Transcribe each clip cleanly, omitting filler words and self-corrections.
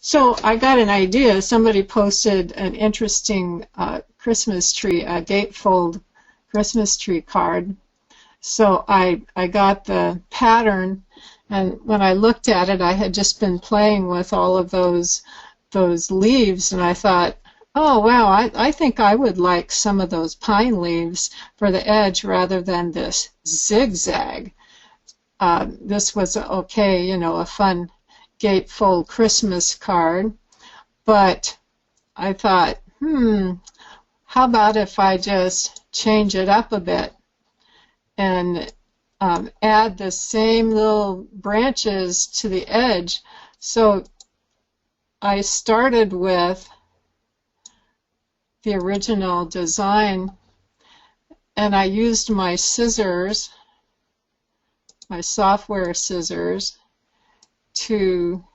So I got an idea. Somebody posted an interesting Christmas tree, a Gatefold Christmas tree card. So I got the pattern, and when I looked at it, I had just been playing with all of those leaves, and I thought, oh wow, I think I would like some of those pine leaves for the edge rather than this zigzag. This was okay, you know, a fun Gatefold Christmas card, but I thought, how about if I just change it up a bit and add the same little branches to the edge. So I started with the original design, and I used my scissors, my software scissors, to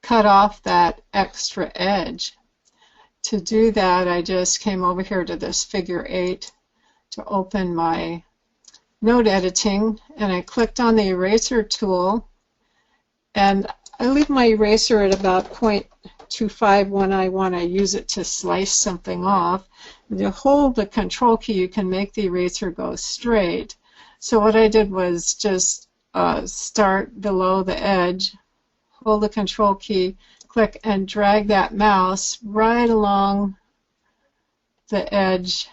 cut off that extra edge. To do that, I just came over here to this figure 8 to open my note editing, and I clicked on the eraser tool, and I leave my eraser at about 0.25 when I want to use it to slice something off. If you hold the control key, you can make the eraser go straight. So what I did was just start below the edge, hold the control key, click, and drag that mouse right along the edge.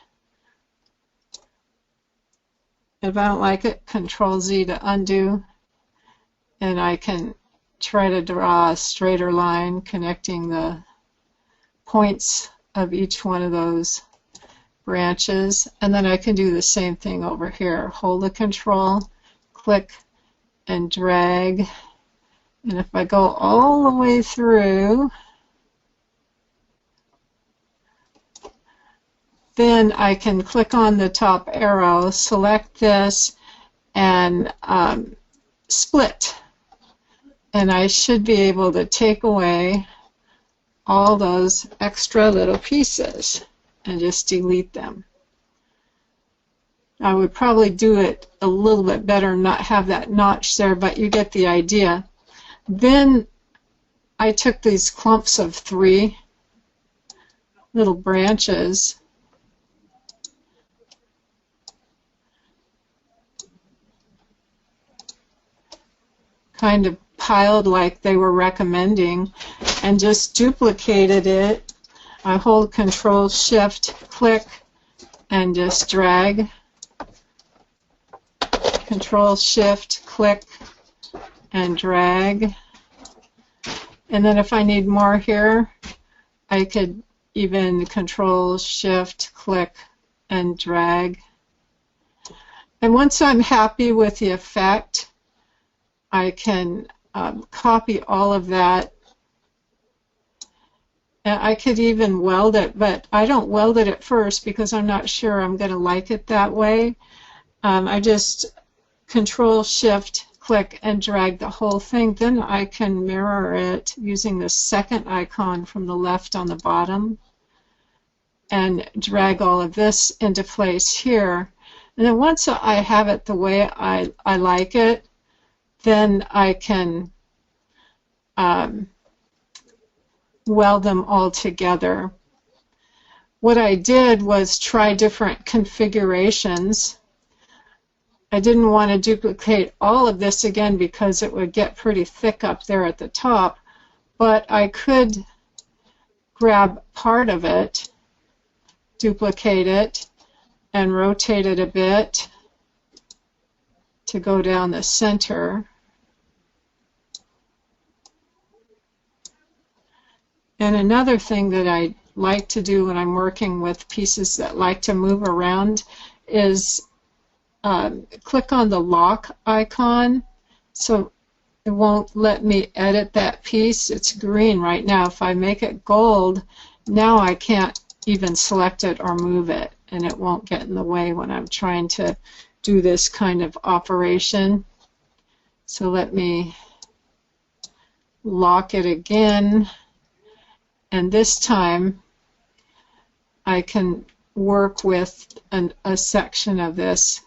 If I don't like it, Control Z to undo, and I can try to draw a straighter line connecting the points of each one of those branches. And then I can do the same thing over here. Hold the control, click, and drag. And if I go all the way through, then I can click on the top arrow, select this, and split. And I should be able to take away all those extra little pieces and just delete them. I would probably do it a little bit better and not have that notch there, but you get the idea. Then I took these clumps of 3 little branches, kind of piled like they were recommending, and just duplicated it. I hold Control Shift, click, and just drag. Control Shift, click, and drag. And then if I need more here, I could even Control Shift, click, and drag. And once I'm happy with the effect, I can copy all of that. And I could even weld it, but I don't weld it at first because I'm not sure I'm going to like it that way. I just Control Shift, click, and drag the whole thing. Then I can mirror it using the second icon from the left on the bottom and drag all of this into place here. And then once I have it the way I like it, then I can weld them all together. What I did was try different configurations. I didn't want to duplicate all of this again because it would get pretty thick up there at the top, but I could grab part of it, duplicate it, and rotate it a bit to go down the center. And another thing that I like to do when I'm working with pieces that like to move around is click on the lock icon, so it won't let me edit that piece. It's green right now. If I make it gold, now I can't even select it or move it, and it won't get in the way when I'm trying to do this kind of operation. So let me lock it again, and this time I can work with a section of this.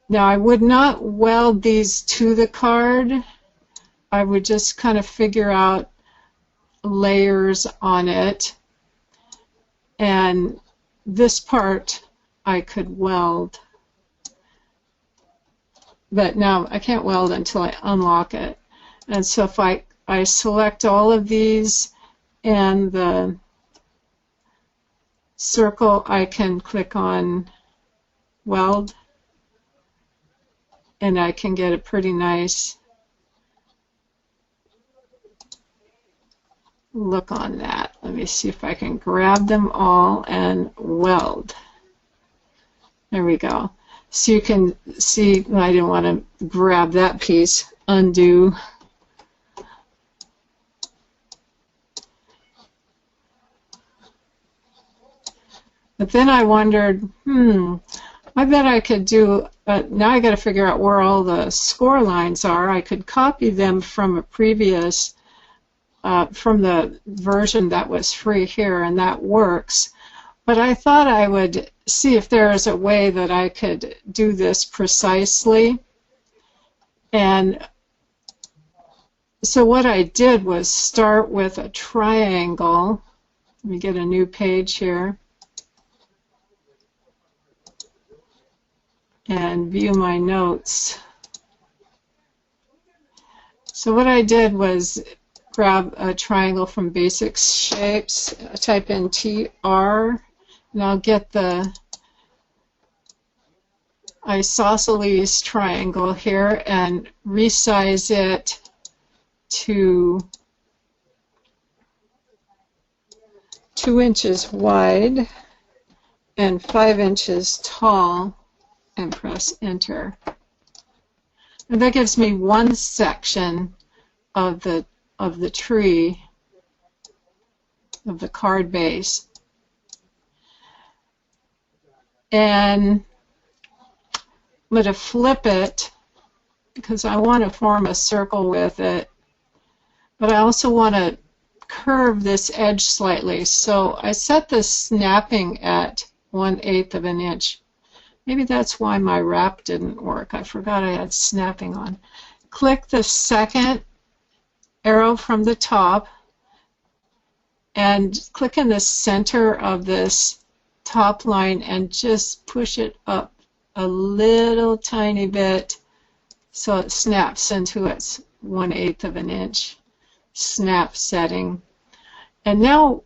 Now I would not weld these to the card I would just kind of figure out layers on it, and this part I could weld, but now I can't weld until I unlock it. And so if I select all of these and the circle, I can click on weld, and I can get a pretty nice look on that. Let me see if I can grab them all and weld. There we go. So you can see, I didn't want to grab that piece. Undo. But then I wondered, I bet I could do, now I got to figure out where all the score lines are. I could copy them from a previous, from the version that was free here, and that works. But I thought I would see if there is a way that I could do this precisely. And so what I did was start with a triangle. Let me get a new page here and view my notes. So what I did was grab a triangle from Basic Shapes, type in TR, and I'll get the isosceles triangle here and resize it to 2 inches wide and 5 inches tall, and press enter. And that gives me one section of the tree, of the card base. And I'm going to flip it because I want to form a circle with it, but I also want to curve this edge slightly. So I set the snapping at 1/8 of an inch. Maybe that's why my wrap didn't work. I forgot I had snapping on. Click the second arrow from the top and click in the center of this top line and just push it up a little tiny bit so it snaps into its 1/8 of an inch snap setting. And now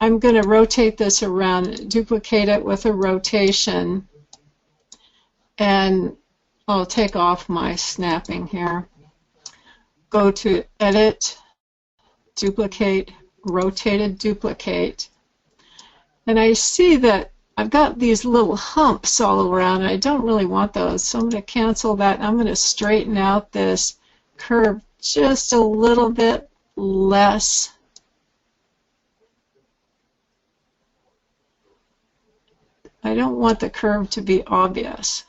I'm going to rotate this around, duplicate it with a rotation, and I'll take off my snapping here. Go to Edit, Duplicate, Rotated Duplicate, and I see that I've got these little humps all around, and I don't really want those, so I'm going to cancel that, and I'm going to straighten out this curve just a little bit less. I don't want the curve to be obvious.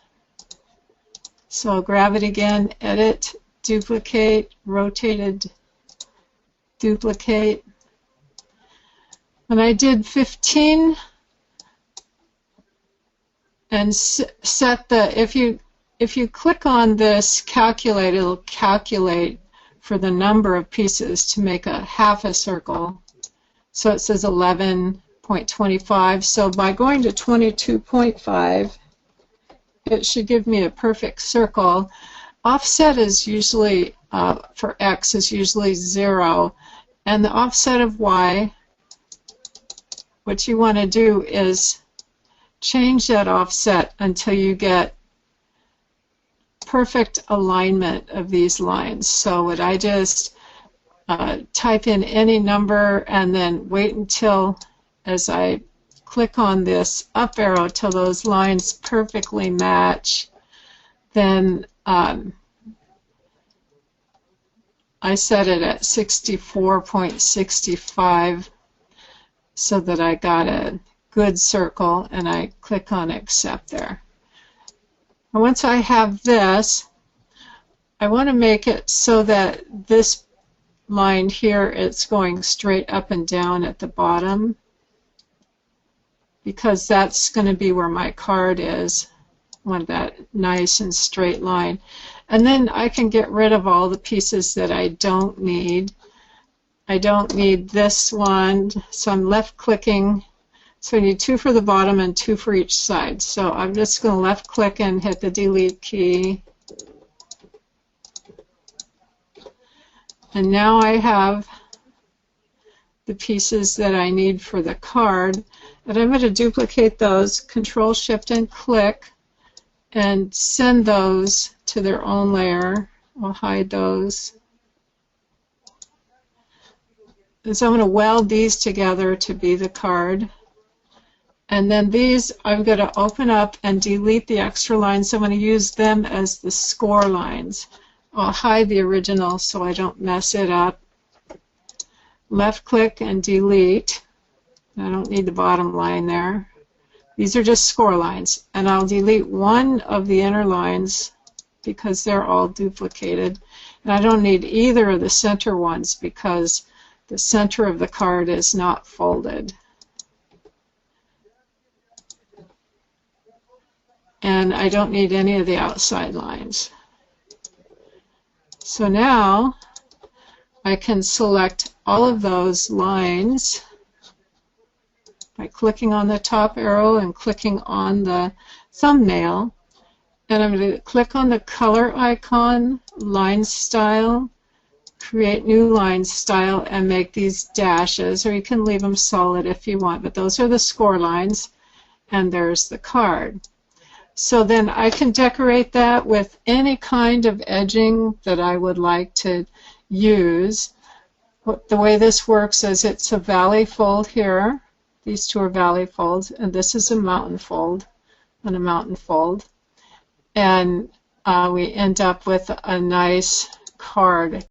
So I'll grab it again, Edit, Duplicate, Rotated Duplicate. And I did 15 and set the, if you click on this calculate, it'll calculate for the number of pieces to make a half a circle. So it says 11.25. So by going to 22.5, it should give me a perfect circle. Offset is usually, for X, is usually 0. And the offset of Y, what you want to do is change that offset until you get perfect alignment of these lines. So would I just type in any number and then wait until, as I click on this up arrow till those lines perfectly match, then I set it at 64.65 so that I got a good circle, and I click on Accept there. And once I have this, I want to make it so that this line here, it's going straight up and down at the bottom, because that's going to be where my card is. I want that nice and straight line. And then I can get rid of all the pieces that I don't need. I don't need this one, so I'm left clicking. So I need 2 for the bottom and 2 for each side. So I'm just going to left click and hit the delete key. And now I have the pieces that I need for the card. And I'm going to duplicate those, Control Shift and click, and send those to their own layer. I'll hide those. And so I'm going to weld these together to be the card. And then these I'm going to open up and delete the extra lines. So I'm going to use them as the score lines. I'll hide the original so I don't mess it up. Left click and delete. I don't need the bottom line there. These are just score lines. And I'll delete one of the inner lines because they're all duplicated. And I don't need either of the center ones because the center of the card is not folded. And I don't need any of the outside lines. So now I can select all of those lines by clicking on the top arrow and clicking on the thumbnail. And I'm going to click on the color icon, line style, create new line style, and make these dashes, or you can leave them solid if you want, but those are the score lines, and there's the card. So then I can decorate that with any kind of edging that I would like to use. The way this works is it's a valley fold here. These two are valley folds, and this is a mountain fold and a mountain fold. And we end up with a nice card.